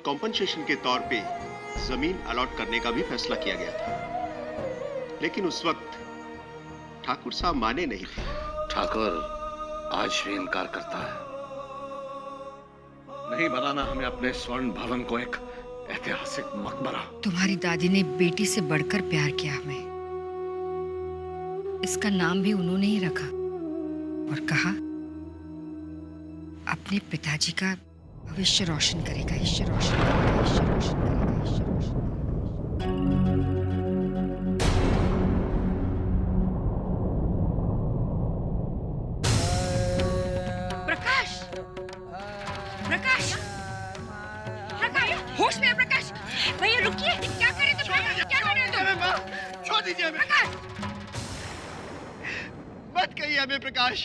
Compensation के तौर पे जमीन अलॉट करने का भी फैसला किया गया था, लेकिन उस वक्त ठाकुर साहब माने नहीं थे। ठाकुर आज भी इनकार करता है। नहीं बनाना हमें अपने स्वर्ण भवन को एक ऐतिहासिक मकबरा। तुम्हारी दादी ने बेटी से बढ़कर प्यार किया हमें। इसका नाम भी उन्होंने ही रखा और कहा अपने पिताजी का भविष्य रोशन करेगा, ईश्वर रोशन करेगा, ईश्वर रोशन करेगा, ईश्वर रोशन करेगा। प्रकाश, प्रकाश, प्रकाश, होश में है प्रकाश। भैया रुकिए, क्या कर रहे तुम? क्या कर रहे तुम? छोड़ दीजिए हमें प्रकाश। मत कहिए हमें प्रकाश।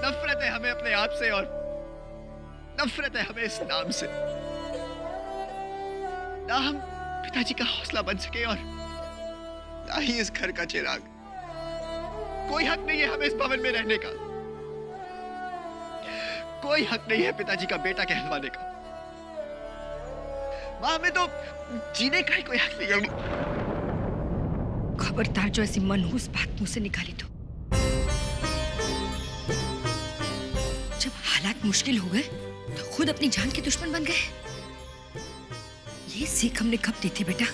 नफरत है हमें अपने आप से और नफरत है हमें इस नाम से। ना हम पिताजी का हौसला बन सके और ना ही इस घर का चिराग। कोई हक नहीं है हमें इस भवन में रहने का। कोई हक नहीं है पिताजी का बेटा कहलवाने का। मां, हमें तो जीने का ही कोई हक नहीं है। खबरदार जो ऐसी मनहूस बात मुंह से निकाली तो। जब हालात मुश्किल हो गए तो खुद अपनी जान के दुश्मन बन गए। ये सीख हमने कब दी थी बेटा?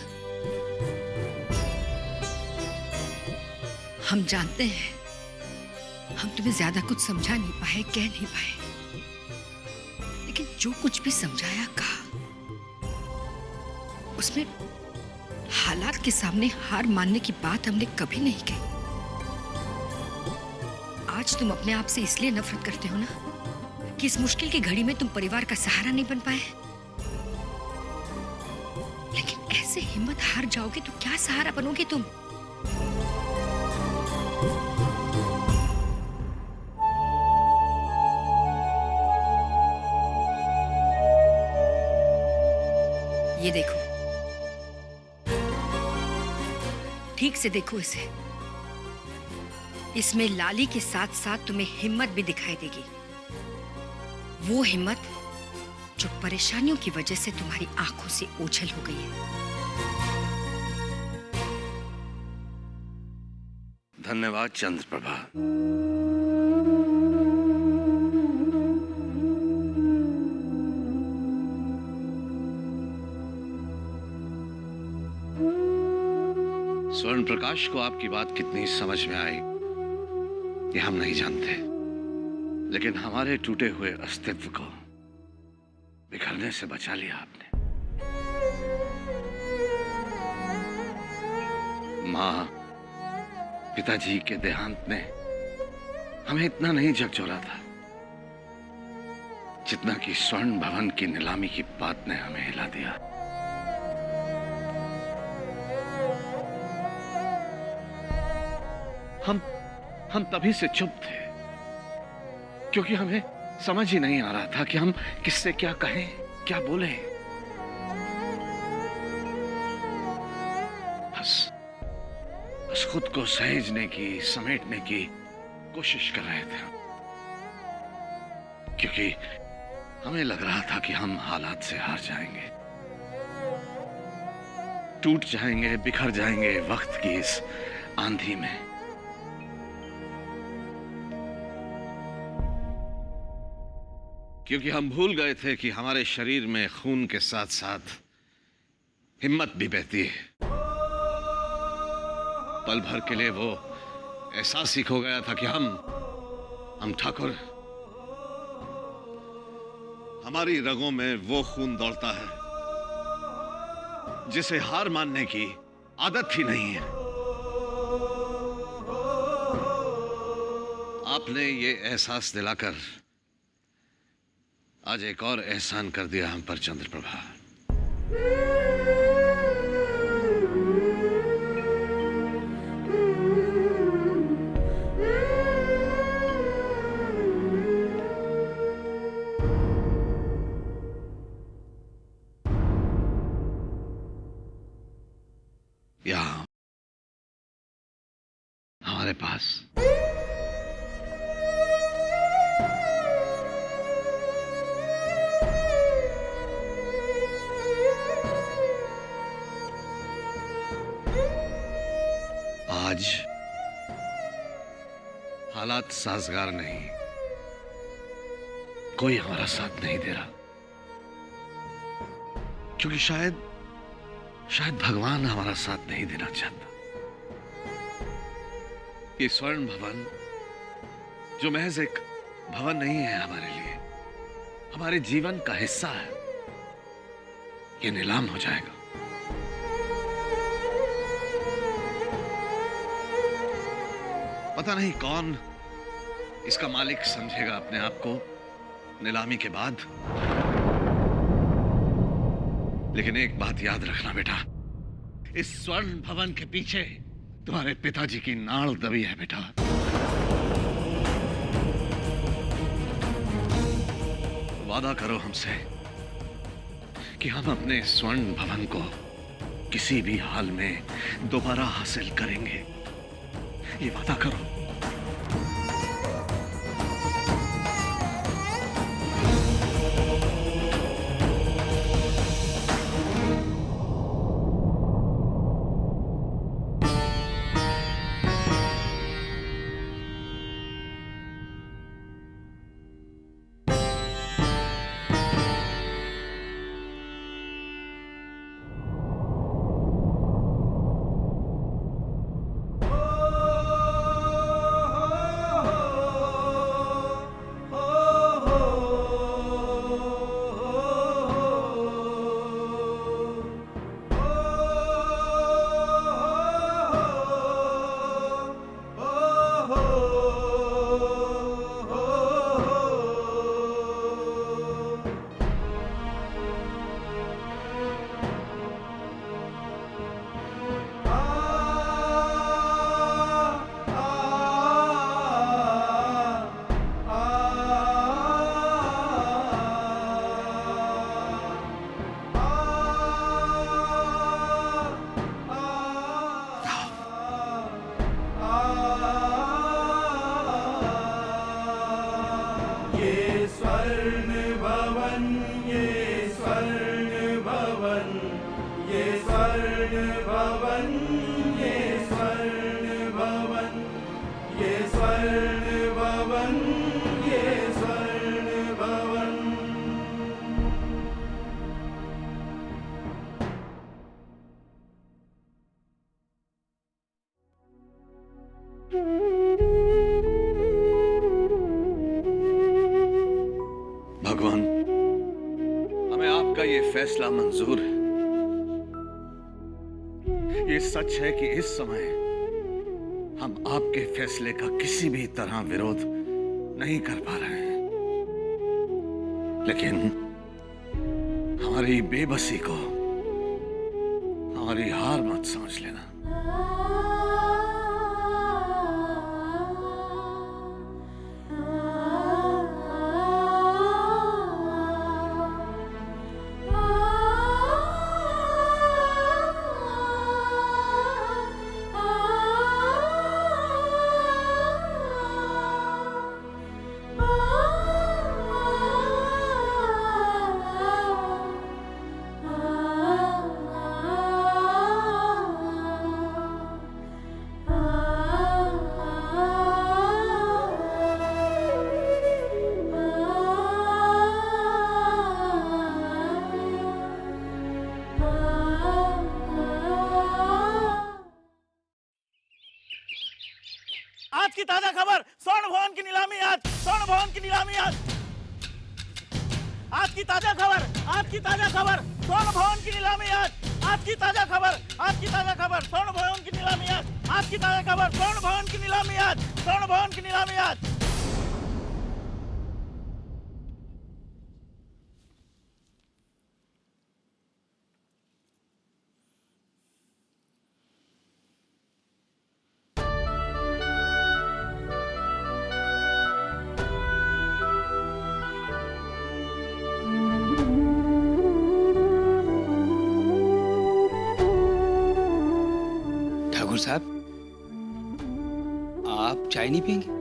हम जानते हैं हम तुम्हें ज्यादा कुछ समझा नहीं पाए, कह नहीं पाए, लेकिन जो कुछ भी समझाया कहा उसमें हालात के सामने हार मानने की बात हमने कभी नहीं कही। आज तुम अपने आप से इसलिए नफरत करते हो ना कि इस मुश्किल की घड़ी में तुम परिवार का सहारा नहीं बन पाए। लेकिन ऐसे हिम्मत हार जाओगे तो क्या सहारा बनोगे तुम? ये देखो, ठीक से देखो इसे। इसमें लाली के साथ साथ तुम्हें हिम्मत भी दिखाई देगी। वो हिम्मत जो परेशानियों की वजह से तुम्हारी आंखों से ओझल हो गई है। धन्यवाद चंद्रप्रभा। स्वर्ण प्रकाश को आपकी बात कितनी समझ में आई ये हम नहीं जानते, लेकिन हमारे टूटे हुए अस्तित्व को बिखरने से बचा लिया आपने। मां, पिताजी के देहांत ने हमें इतना नहीं झकझोरा था जितना कि स्वर्ण भवन की नीलामी की बात ने हमें हिला दिया। हम तभी से चुप थे क्योंकि हमें समझ ही नहीं आ रहा था कि हम किससे क्या कहें, क्या बोले। बस खुद को सहेजने की, समेटने की कोशिश कर रहे थे क्योंकि हमें लग रहा था कि हम हालात से हार जाएंगे, टूट जाएंगे, बिखर जाएंगे वक्त की इस आंधी में। क्योंकि हम भूल गए थे कि हमारे शरीर में खून के साथ साथ हिम्मत भी बहती है। पल भर के लिए वो एहसास ही खो गया था कि हम ठाकुर, हमारी रगों में वो खून दौड़ता है जिसे हार मानने की आदत ही नहीं है। आपने ये एहसास दिलाकर आज एक और एहसान कर दिया हम पर चंद्रप्रभा। यहाँ हमारे पास हालात साजगार नहीं, कोई हमारा साथ नहीं दे रहा, क्योंकि शायद भगवान हमारा साथ नहीं देना चाहता। ये स्वर्ण भवन जो महज एक भवन नहीं है हमारे लिए, हमारे जीवन का हिस्सा है, ये नीलाम हो जाएगा। पता नहीं कौन इसका मालिक समझेगा अपने आप को नीलामी के बाद, लेकिन एक बात याद रखना बेटा, इस स्वर्ण भवन के पीछे तुम्हारे पिताजी की नाड़ दबी है बेटा। वादा करो हमसे कि हम अपने स्वर्ण भवन को किसी भी हाल में दोबारा हासिल करेंगे, ये वादा करो। भगवान, हमें आपका ये फैसला मंजूर है। ये सच है कि इस समय हम आपके फैसले का किसी भी तरह विरोध नहीं कर पा रहे हैं, लेकिन हमारी बेबसी को हमारी हार मत समझ लेना। आज की ताजा खबर, स्वर्ण भवन की नीलामी आज, स्वर्ण भवन की नीलामी आज। आज की ताजा खबर, आज की ताजा खबर, स्वर्ण भवन की नीलामी आज। आज की ताजा खबर, आज की ताजा खबर, स्वर्ण भवन की नीलामी आज। आज की ताजा खबर, स्वर्ण भवन की नीलामी आज, स्वर्ण भवन की नीलामी आज। ठाकुर साहब, आप चाय नहीं पियेंगे?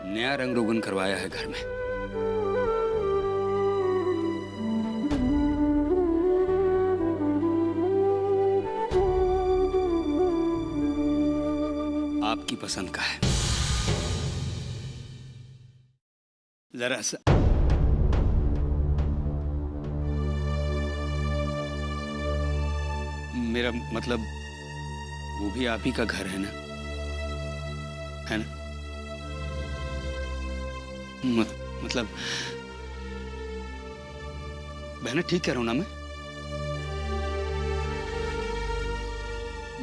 नया रंग रोगन करवाया है घर में। आपकी पसंद का है। जरा सा मेरा मतलब वो भी आप ही का घर है ना, है ना? मतलब बहना ठीक कह रहा हूं ना मैं?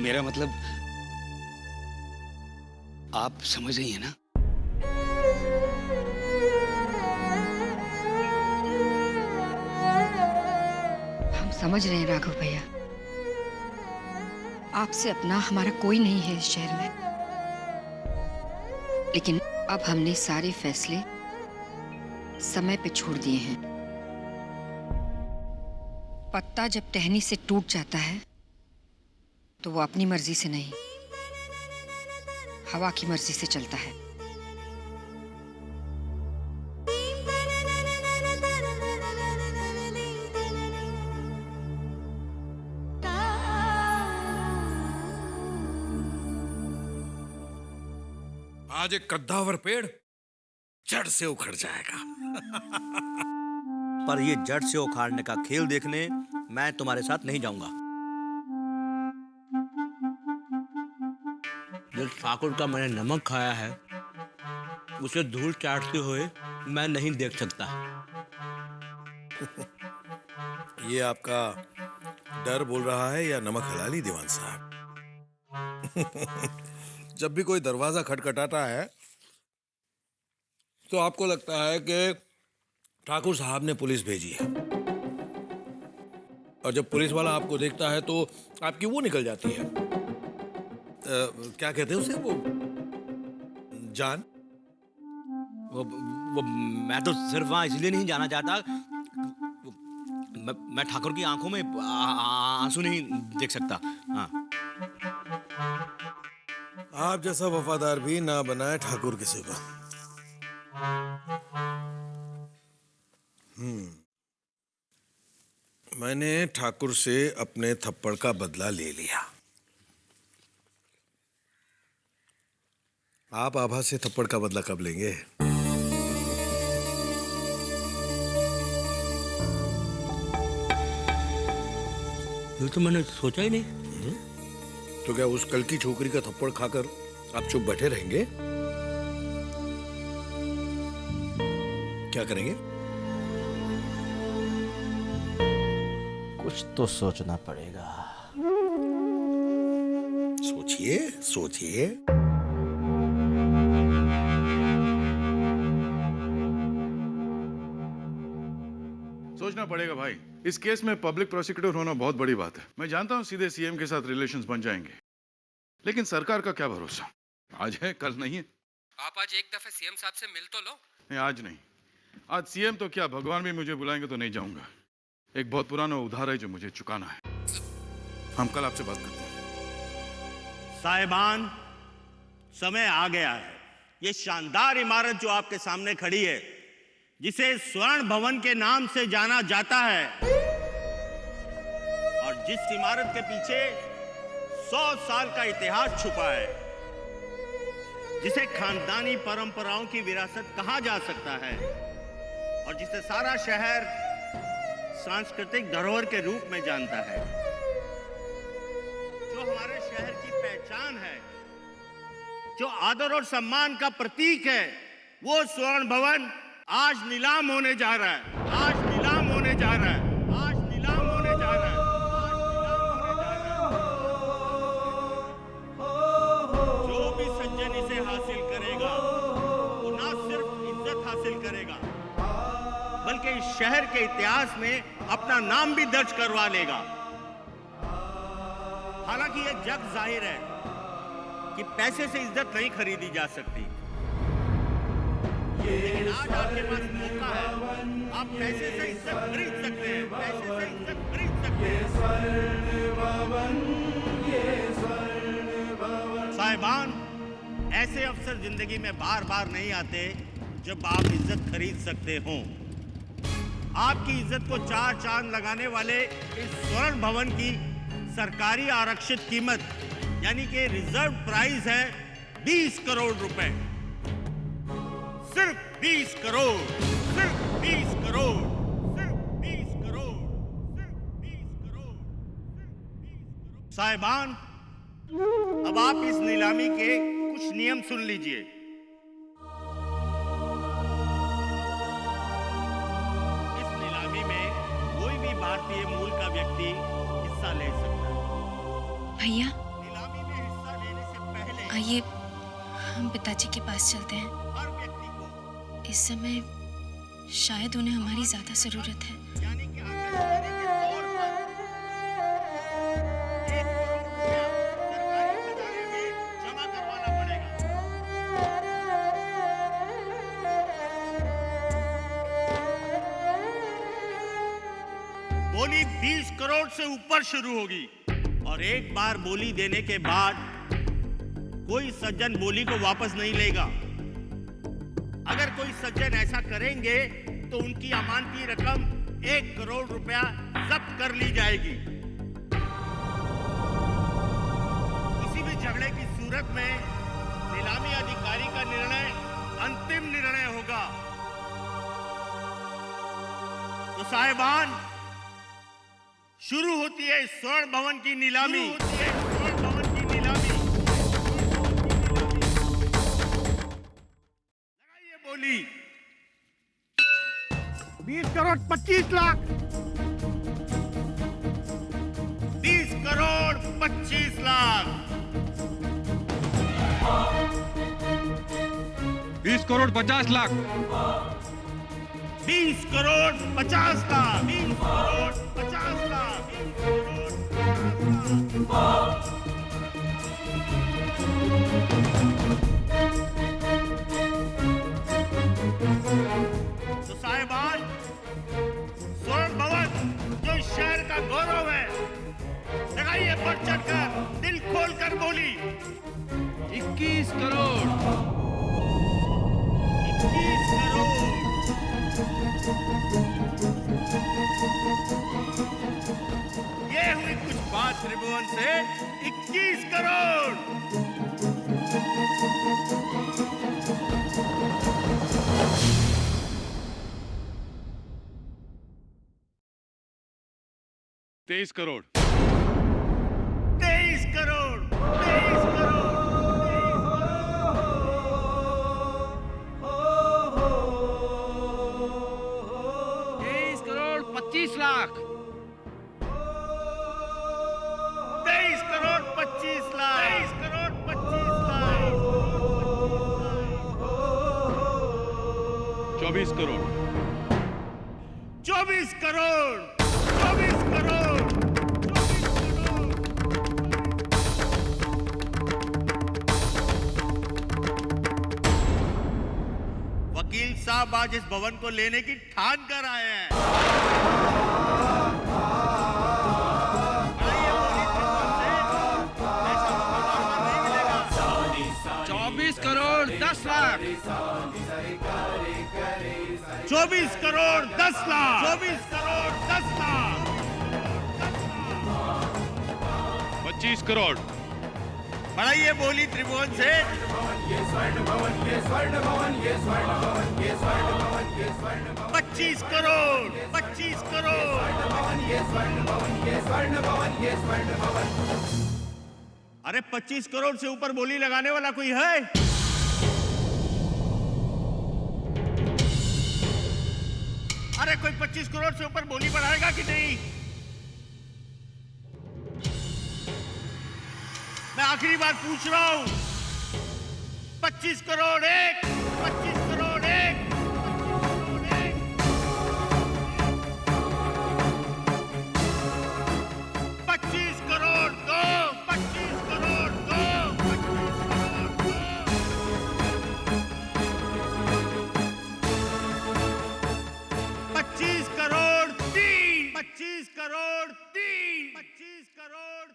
मेरा मतलब आप समझ रही हैं ना? हम समझ रहे हैं राघव भैया, आपसे अपना हमारा कोई नहीं है इस शहर में, लेकिन अब हमने सारे फैसले समय पे छोड़ दिए हैं। पत्ता जब टहनी से टूट जाता है तो वो अपनी मर्जी से नहीं, हवा की मर्जी से चलता है। आज एक कद्दावर पेड़ जड़ से उखड़ जाएगा। पर ये जड़ से उखाड़ने का खेल देखने मैं तुम्हारे साथ नहीं जाऊंगा। जिस ठाकुर का मैंने नमक खाया है उसे धूल चाटते हुए मैं नहीं देख सकता। ये आपका डर बोल रहा है या नमक हलाली दीवान साहब? जब भी कोई दरवाजा खटखटाता है तो आपको लगता है कि ठाकुर साहब ने पुलिस भेजी है, और जब पुलिस वाला आपको देखता है तो आपकी वो निकल जाती है, क्या कहते हैं उसे, वो जान। वो मैं तो सिर्फ वहां इसलिए नहीं जाना चाहता, मैं ठाकुर की आंखों में आंसू नहीं देख सकता। हाँ, आप जैसा वफादार भी ना बनाए ठाकुर किसी को। मैंने ठाकुर से अपने थप्पड़ का बदला ले लिया। आप आभा से थप्पड़ का बदला कब लेंगे? ये तो मैंने सोचा ही नहीं। तो क्या उस कल की छोकरी का थप्पड़ खाकर आप चुप बैठे रहेंगे? क्या करेंगे? कुछ तो सोचना पड़ेगा। सोचिए सोचिए। सोचना पड़ेगा भाई। इस केस में पब्लिक प्रोसिक्यूटर होना बहुत बड़ी बात है। मैं जानता हूं सीधे सीएम के साथ रिलेशंस बन जाएंगे, लेकिन सरकार का क्या भरोसा, आज है कल नहीं है। आप आज एक दफे सीएम साहब से मिल तो लो। नहीं, आज नहीं। आज सीएम तो क्या, भगवान भी मुझे बुलाएंगे तो नहीं जाऊंगा। एक बहुत पुराना उधार है जो मुझे चुकाना है। हम कल आपसे बात करते हैं। साहिबान, समय आ गया है। ये शानदार इमारत जो आपके सामने खड़ी है, जिसे स्वर्ण भवन के नाम से जाना जाता है, और जिस इमारत के पीछे 100 साल का इतिहास छुपा है, जिसे खानदानी परंपराओं की विरासत कहा जा सकता है, और जिसे सारा शहर सांस्कृतिक धरोहर के रूप में जानता है, जो हमारे शहर की पहचान है, जो आदर और सम्मान का प्रतीक है, वो स्वर्ण भवन आज नीलाम होने जा रहा है। आज नीलाम होने जा रहा है। आज नीलाम होने जा रहा है। जो भी सज्जन इसे हासिल करेगा वो ना सिर्फ इज्जत हासिल करेगा, बल्कि इस शहर के इतिहास में अपना नाम भी दर्ज करवा लेगा। हालांकि यह जग जाहिर है कि पैसे से इज्जत नहीं खरीदी जा सकती, लेकिन आज आपके पास मौका है। आप पैसे से इज्जत खरीद सकते हैं। पैसे से इज्जत खरीद सकते हैं। साहिबान, ऐसे अवसर जिंदगी में बार बार नहीं आते जब आप इज्जत खरीद सकते हो। आपकी इज्जत को चार चांद लगाने वाले इस स्वर्ण भवन की सरकारी आरक्षित कीमत यानी कि रिजर्व प्राइस है 20 करोड़ रुपए। सिर्फ 20 करोड़, सिर्फ 20 करोड़, सिर्फ 20 करोड़, सिर्फ 20 करोड़। साहिबान, अब आप इस नीलामी के कुछ नियम सुन लीजिए। भारतीय मूल का व्यक्ति हिस्सा ले सकता है। भैया, नीलामी में हिस्सा लेने से पहले आइए हम पिताजी के पास चलते हैं। हर व्यक्ति को इस समय शायद उन्हें हमारी ज्यादा जरूरत है। यानी कि आखिरी के तौर पर 1 करोड़ रुपया सरकारी खजाने में जमा करवाना पड़ेगा। बोली 20 करोड़ से ऊपर शुरू होगी और एक बार बोली देने के बाद कोई सज्जन बोली को वापस नहीं लेगा। अगर कोई सज्जन ऐसा करेंगे तो उनकी अमानती रकम 1 करोड़ रुपया जब्त कर ली जाएगी। किसी भी झगड़े की सूरत में नीलामी अधिकारी का निर्णय अंतिम निर्णय होगा। तो साहिबान, शुरू होती है स्वर्ण भवन की नीलामी। स्वर्ण भवन की नीलामी। लगाइए बोली। 20 करोड़ 25 लाख। 20 करोड़ 25 लाख। 20 करोड़ 50 लाख। 20 करोड़ 50 लाख। 20 करोड़ 50 लाख। 20 करोड़ 50 लाख। तो साहिबान, स्वर्ण भवन जो इस शहर का गौरव है, लगाइए बढ़ चढ़कर, दिल खोल कर बोली। 21 करोड़। 21 करोड़। ये हुई कुछ बात त्रिभुवन से। 21 करोड़। तेईस करोड़। 23 करोड़। 23 करोड़। 23 करोड़ 25 लाख। 23 करोड़ 25 लाख। 23 करोड़ 25 लाख। 24 करोड़। 24 करोड़। 24 करोड़। 24 करोड़। वकील साहब आज इस भवन को लेने की ठान कर आए हैं। 24 करोड़ 10 लाख। 24 करोड़ 10 लाख। 24 करोड़ 10 लाख। 25 करोड़। बढ़ाइए बोली त्रिभुवन से। 25 करोड़। 25 करोड़। अरे 25 करोड़ से ऊपर बोली लगाने वाला कोई है? अरे कोई 25 करोड़ से ऊपर बोली बढ़ाएगा कि नहीं? मैं आखिरी बार पूछ रहा हूं। 25 करोड़ एक। 25 करोड़ एक। 25 करोड़ दो। 25 करोड़ दो। 25 करोड़ 3। 25 करोड़ 3। 25 करोड़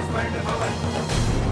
स्वर्ण भवन